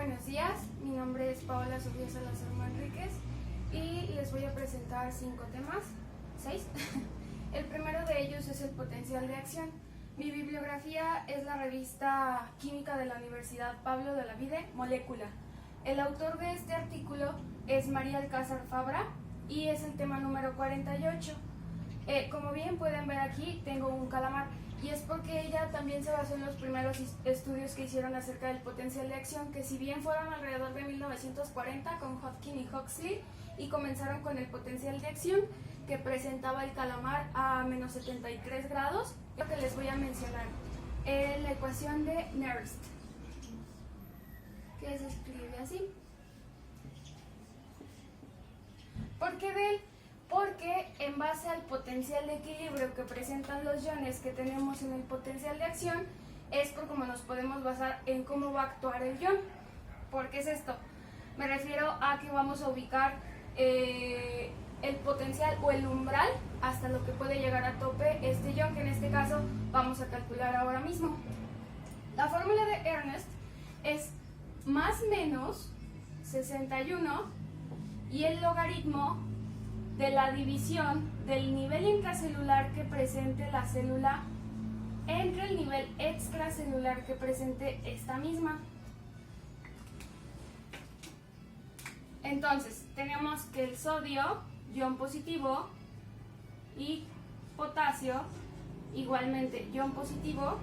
Buenos días, mi nombre es Paola Sofía Salazar Manríquez y les voy a presentar 5 temas, 6. El primero de ellos es el potencial de acción. Mi bibliografía es la revista Química de la Universidad Pablo de la Vide, Molécula. El autor de este artículo es María Alcázar Fabra y es el tema número 48. Como bien pueden ver aquí, tengo un calamar. Y es porque ella también se basó en los primeros estudios que hicieron acerca del potencial de acción, que si bien fueron alrededor de 1940 con Hodgkin y Huxley, y comenzaron con el potencial de acción que presentaba el calamar a menos 73 grados, lo que les voy a mencionar, la ecuación de Nernst, que se escribe así. ¿Por qué de él? Porque en base al potencial de equilibrio que presentan los iones que tenemos en el potencial de acción, es por cómo nos podemos basar en cómo va a actuar el ion. ¿Por qué es esto? Me refiero a que vamos a ubicar el potencial o el umbral hasta lo que puede llegar a tope este ion, que en este caso vamos a calcular ahora mismo. La fórmula de Ernst es más menos 61 y el logaritmo de la división del nivel intracelular que presente la célula entre el nivel extracelular que presente esta misma. Entonces, tenemos que el sodio, ion positivo, y potasio, igualmente ion positivo,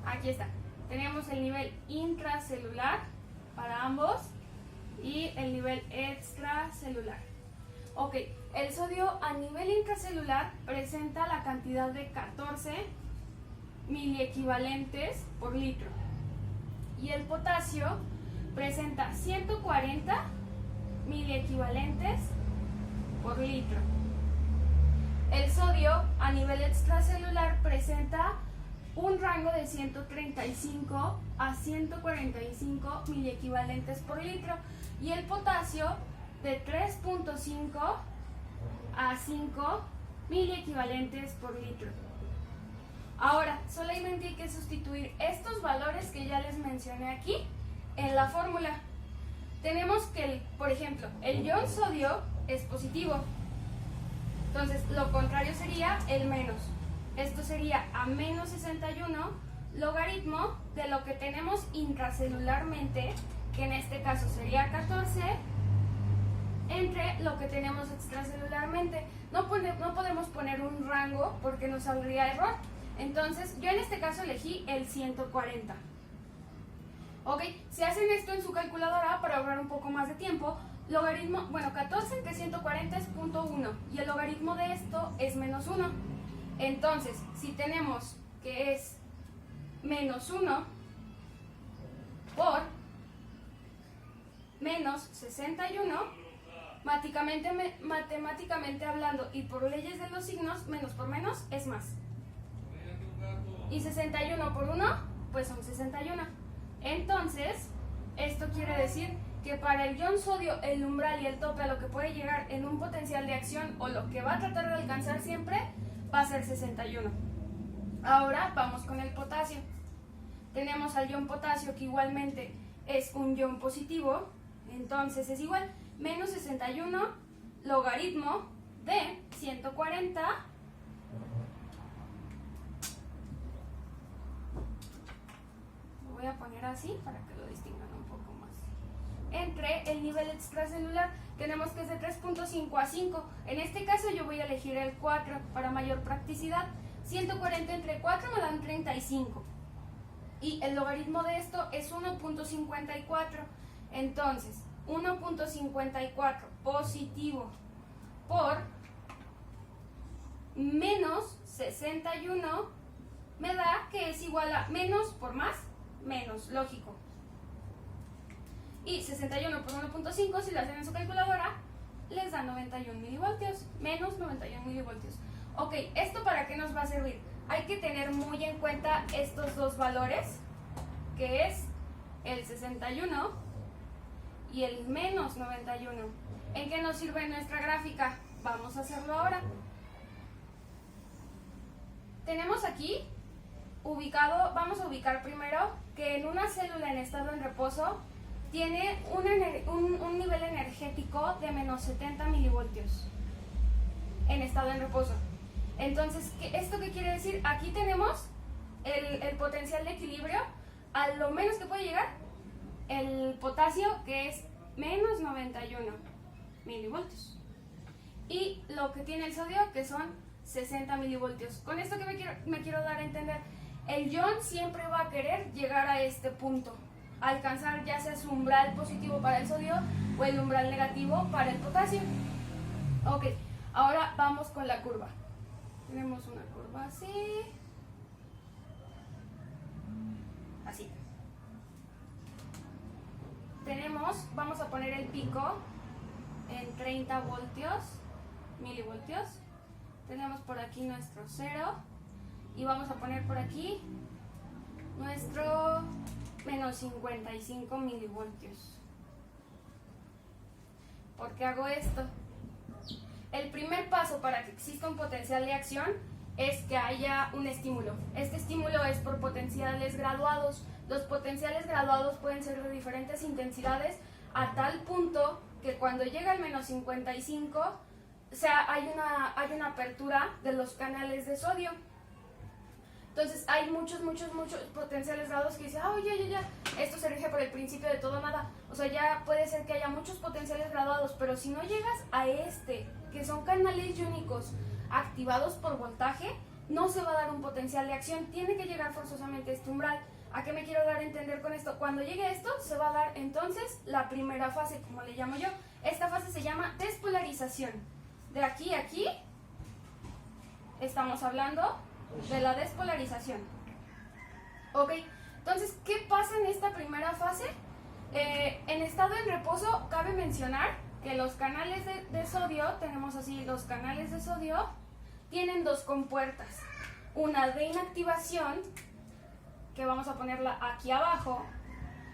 aquí está. Tenemos el nivel intracelular para ambos y el nivel extracelular. Ok, el sodio a nivel intracelular presenta la cantidad de 14 miliequivalentes por litro y el potasio presenta 140 miliequivalentes por litro. El sodio a nivel extracelular presenta un rango de 135 a 145 miliequivalentes por litro y el potasio de 3.5 a 5 miliequivalentes por litro. Ahora, solamente hay que sustituir estos valores que ya les mencioné aquí en la fórmula. Tenemos que, por ejemplo, el ion sodio es positivo, entonces lo contrario sería el menos. Esto sería a menos 61 logaritmo de lo que tenemos intracelularmente, que en este caso sería 14, entre lo que tenemos extracelularmente. No podemos poner un rango porque nos saldría error. Entonces, yo en este caso elegí el 140. Ok, si hacen esto en su calculadora para ahorrar un poco más de tiempo, logaritmo, bueno, 14 entre 140 es 0.1 y el logaritmo de esto es menos 1. Entonces, si tenemos que es menos 1 por menos 61, matemáticamente hablando y por leyes de los signos, menos por menos es más. Y 61 por 1, pues son 61. Entonces, esto quiere decir que para el ion sodio el umbral y el tope a lo que puede llegar en un potencial de acción o lo que va a tratar de alcanzar siempre va a ser 61. Ahora vamos con el potasio. Tenemos al ion potasio que igualmente es un ion positivo, entonces es igual menos 61 logaritmo de 140 lo voy a poner así para que lo distingan un poco más. Entre el nivel extracelular tenemos que es de 3.5 a 5. En este caso yo voy a elegir el 4 para mayor practicidad. 140 entre 4 me dan 35. Y el logaritmo de esto es 1.54. Entonces, 1.54 positivo por menos 61 me da que es igual a menos por más, menos, lógico. Y 61 por 1.5, si lo hacen en su calculadora, les da 91 milivoltios, menos 91 milivoltios. Ok, ¿esto para qué nos va a servir? Hay que tener muy en cuenta estos dos valores, que es el 61 y el menos 91. ¿En qué nos sirve nuestra gráfica? Vamos a hacerlo ahora. tenemos aquí ubicado, vamos a ubicar primero que en una célula en estado en reposo tiene un nivel energético de menos 70 milivoltios en estado en reposo. Entonces, ¿esto qué quiere decir? Aquí tenemos el potencial de equilibrio, a lo menos que puede llegar el potasio, que es menos 91 milivoltios. Y lo que tiene el sodio, que son 60 milivoltios. Con esto que me quiero dar a entender, el ion siempre va a querer llegar a este punto, alcanzar ya sea su umbral positivo para el sodio o el umbral negativo para el potasio. Ok, ahora vamos con la curva. Tenemos una curva así. Así. Vamos a poner el pico en 30 milivoltios. Tenemos por aquí nuestro 0 y vamos a poner por aquí nuestro menos 55 milivoltios. ¿Por qué hago esto? El primer paso para que exista un potencial de acción es que haya un estímulo. Este estímulo es por potenciales graduados. Los potenciales graduados pueden ser de diferentes intensidades a tal punto que cuando llega al menos 55, o sea, hay una apertura de los canales de sodio. Entonces hay muchos potenciales graduados que dicen, ya, esto se rige por el principio de todo o nada. O sea, ya puede ser que haya muchos potenciales graduados, pero si no llegas a que son canales iónicos activados por voltaje, no se va a dar un potencial de acción, tiene que llegar forzosamente a este umbral. ¿A qué me quiero dar a entender con esto? Cuando llegue a esto, se va a dar entonces la primera fase, como le llamo yo. Esta fase se llama despolarización. De aquí a aquí, estamos hablando de la despolarización. Ok, entonces, ¿qué pasa en esta primera fase? En estado en reposo, cabe mencionar que los canales de sodio, tenemos así, los canales de sodio tienen dos compuertas. Una de inactivación, que vamos a ponerla aquí abajo,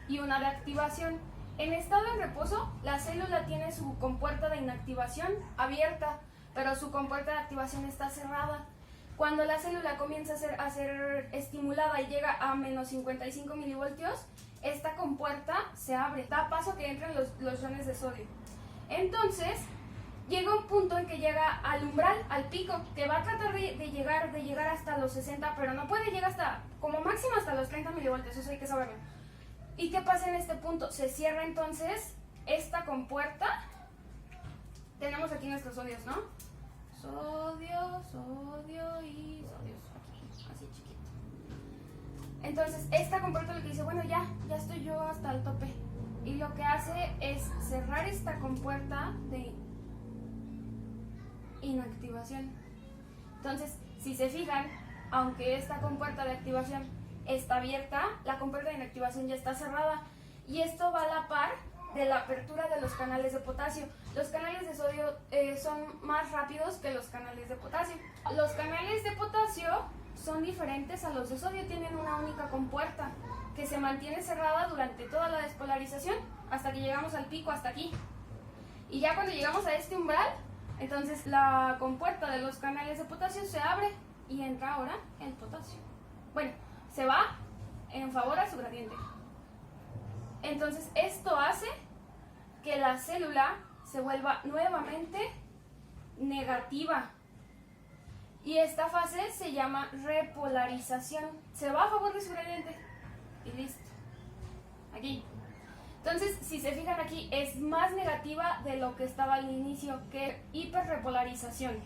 y una de activación. En estado en reposo, la célula tiene su compuerta de inactivación abierta, pero su compuerta de activación está cerrada. Cuando la célula comienza a ser estimulada y llega a menos 55 milivoltios, esta compuerta se abre, da paso a que entren los iones de sodio. Entonces, llega un punto en que llega al umbral, al pico, que va a tratar de llegar hasta los 60, pero no puede llegar hasta, como máximo hasta los 30 milivoltios, eso hay que saberlo. ¿Y qué pasa en este punto? Se cierra entonces esta compuerta. Tenemos aquí nuestros sodios, ¿no? Sodio y sodios, aquí, así chiquito. Entonces, esta compuerta lo que dice, bueno, ya estoy yo hasta el tope. Y lo que hace es cerrar esta compuerta de inactivación. Entonces, si se fijan, aunque esta compuerta de activación está abierta, la compuerta de inactivación ya está cerrada. Y esto va a la par de la apertura de los canales de potasio. Los canales de sodio son más rápidos que los canales de potasio. Los canales de potasio son diferentes a los de sodio, tienen una única compuerta que se mantiene cerrada durante toda la despolarización hasta que llegamos al pico, hasta aquí. Y ya cuando llegamos a este umbral, entonces la compuerta de los canales de potasio se abre y entra ahora el potasio. Bueno, se va en favor a su gradiente. Entonces esto hace que la célula se vuelva nuevamente negativa. Y esta fase se llama repolarización. Se va a favor de su gradiente. Y listo. Aquí. Entonces, si se fijan aquí, es más negativa de lo que estaba al inicio, que hiperrepolarización.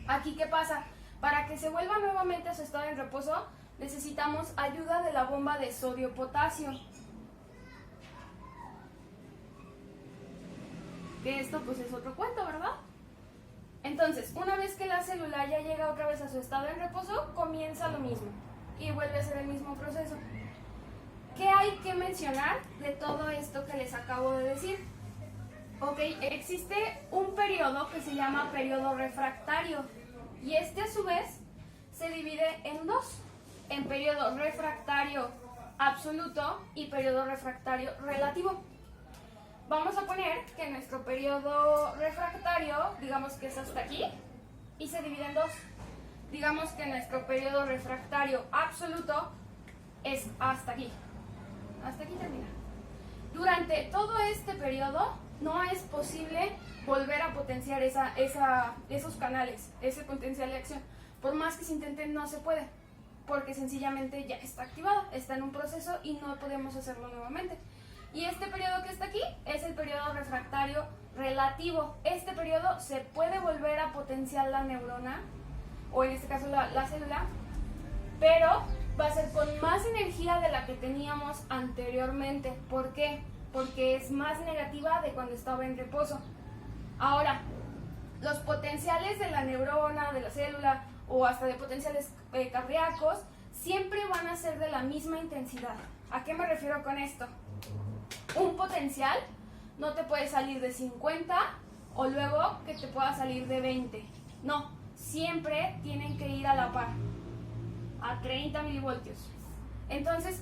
Aquí, ¿qué pasa? Para que se vuelva nuevamente a su estado en reposo, necesitamos ayuda de la bomba de sodio-potasio. Que esto pues es otro cuento, ¿verdad? Entonces, una vez que la célula ya llega otra vez a su estado en reposo, comienza lo mismo y vuelve a ser el mismo proceso. ¿Qué hay que mencionar de todo esto que les acabo de decir? Ok, existe un periodo que se llama periodo refractario y este a su vez se divide en dos, en periodo refractario absoluto y periodo refractario relativo. Vamos a poner que nuestro periodo refractario, digamos que es hasta aquí, y se divide en dos. digamos que nuestro periodo refractario absoluto es hasta aquí. Hasta aquí termina. Durante todo este periodo no es posible volver a potenciar esos canales, ese potencial de acción. Por más que se intente, no se puede, porque sencillamente ya está activado, está en un proceso y no podemos hacerlo nuevamente. Y este periodo que está aquí es el periodo refractario relativo. Este periodo se puede volver a potenciar la neurona, o en este caso la célula, pero va a ser con más energía de la que teníamos anteriormente. ¿Por qué? Porque es más negativa de cuando estaba en reposo. Ahora, los potenciales de la neurona, de la célula, o hasta de potenciales cardíacos, siempre van a ser de la misma intensidad. ¿A qué me refiero con esto? Un potencial no te puede salir de 50 o luego que te pueda salir de 20. No, siempre tienen que ir a la par, a 30 milivoltios. Entonces,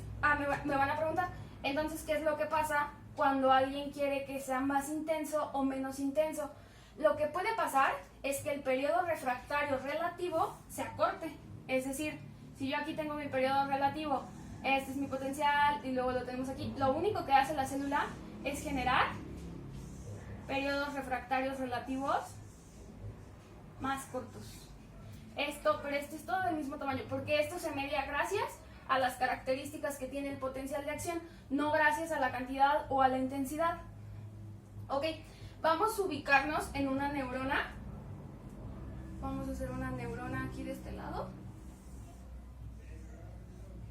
me van a preguntar, entonces, ¿qué es lo que pasa cuando alguien quiere que sea más intenso o menos intenso? Lo que puede pasar es que el periodo refractario relativo se acorte. Es decir, si yo aquí tengo mi periodo relativo, este es mi potencial y luego lo tenemos aquí, lo único que hace la célula es generar periodos refractarios relativos más cortos. Pero esto es todo del mismo tamaño, porque esto se media gracias a las características que tiene el potencial de acción, no gracias a la cantidad o a la intensidad. Ok, vamos a ubicarnos en una neurona. Vamos a hacer una neurona aquí de este lado.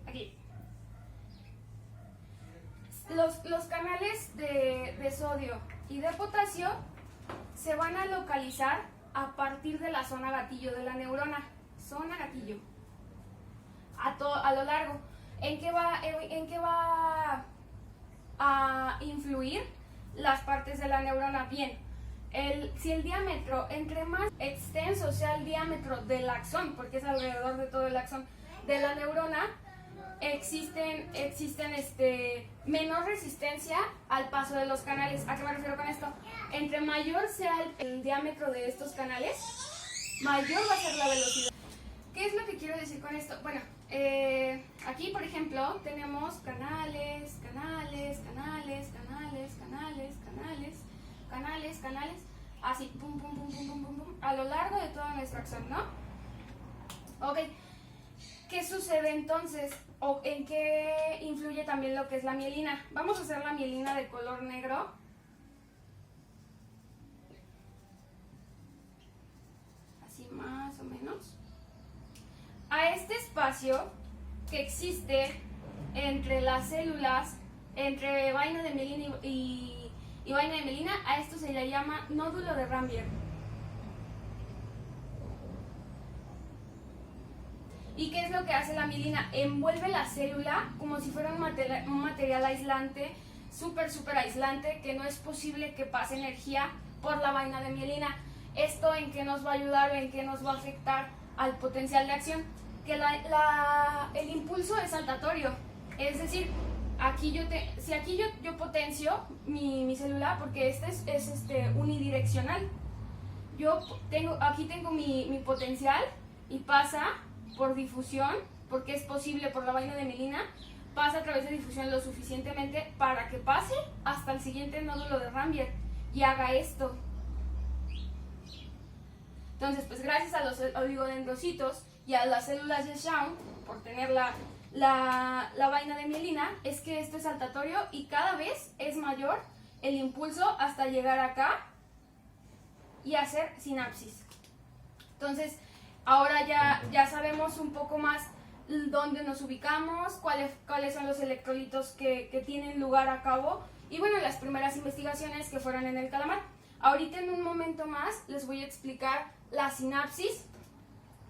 Aquí. Los canales de sodio y de potasio se van a localizar a partir de la zona gatillo de la neurona. Zona gatillo. A lo largo. ¿En qué va a influir las partes de la neurona? Bien, si el diámetro, entre más extenso sea el diámetro del axón, porque es alrededor de todo el axón de la neurona, existen menor resistencia al paso de los canales. ¿A qué me refiero con esto? Entre mayor sea el diámetro de estos canales, mayor va a ser la velocidad. ¿Qué es lo que quiero decir con esto? Bueno, aquí por ejemplo tenemos canales, así, pum, pum, pum, pum, pum, pum, pum, a lo largo de toda nuestra axón, ¿no? Ok, ¿qué sucede entonces? ¿O en qué influye también lo que es la mielina? Vamos a hacer la mielina de color negro. Así más o menos. A este espacio que existe entre las células, entre vaina de mielina y vaina de mielina, a esto se le llama nódulo de Rambier. ¿Y qué es lo que hace la mielina? Envuelve la célula como si fuera un material aislante, súper aislante, que no es posible que pase energía por la vaina de mielina. ¿Esto en qué nos va a ayudar o en qué nos va a afectar al potencial de acción? Que el impulso es saltatorio. Es decir, si aquí yo potencio mi célula, porque este es unidireccional. Aquí tengo mi potencial y pasa por difusión, porque es posible por la vaina de mielina, pasa a través de difusión lo suficientemente para que pase hasta el siguiente nódulo de Rambier y haga esto. Entonces, pues gracias a los oligodendrocitos y a las células de Schwann, por tener la vaina de mielina, es que esto es saltatorio y cada vez es mayor el impulso hasta llegar acá y hacer sinapsis. Entonces, ahora ya sabemos un poco más dónde nos ubicamos, cuáles son los electrolitos que tienen lugar a cabo y bueno, las primeras investigaciones que fueron en el calamar. Ahorita en un momento más les voy a explicar la sinapsis,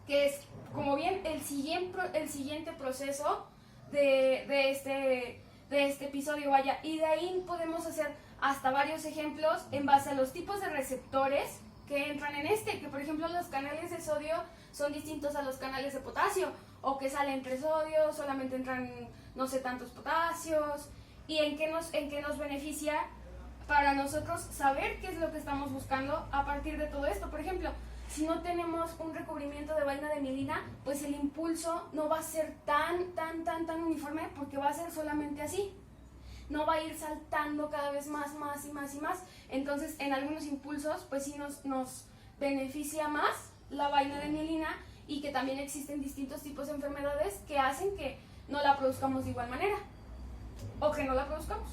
que es como bien el siguiente proceso de este episodio, vaya, y de ahí podemos hacer hasta varios ejemplos en base a los tipos de receptores que entran en que por ejemplo los canales de sodio son distintos a los canales de potasio, o que salen entre sodio, solamente entran no sé tantos potasios, y en qué nos beneficia para nosotros saber qué es lo que estamos buscando a partir de todo esto. Por ejemplo, si no tenemos un recubrimiento de vaina de mielina, pues el impulso no va a ser tan uniforme, porque va a ser solamente así. No va a ir saltando cada vez más y más. Entonces, en algunos impulsos, pues sí nos beneficia más la vaina de mielina, y que también existen distintos tipos de enfermedades que hacen que no la produzcamos de igual manera o que no la produzcamos.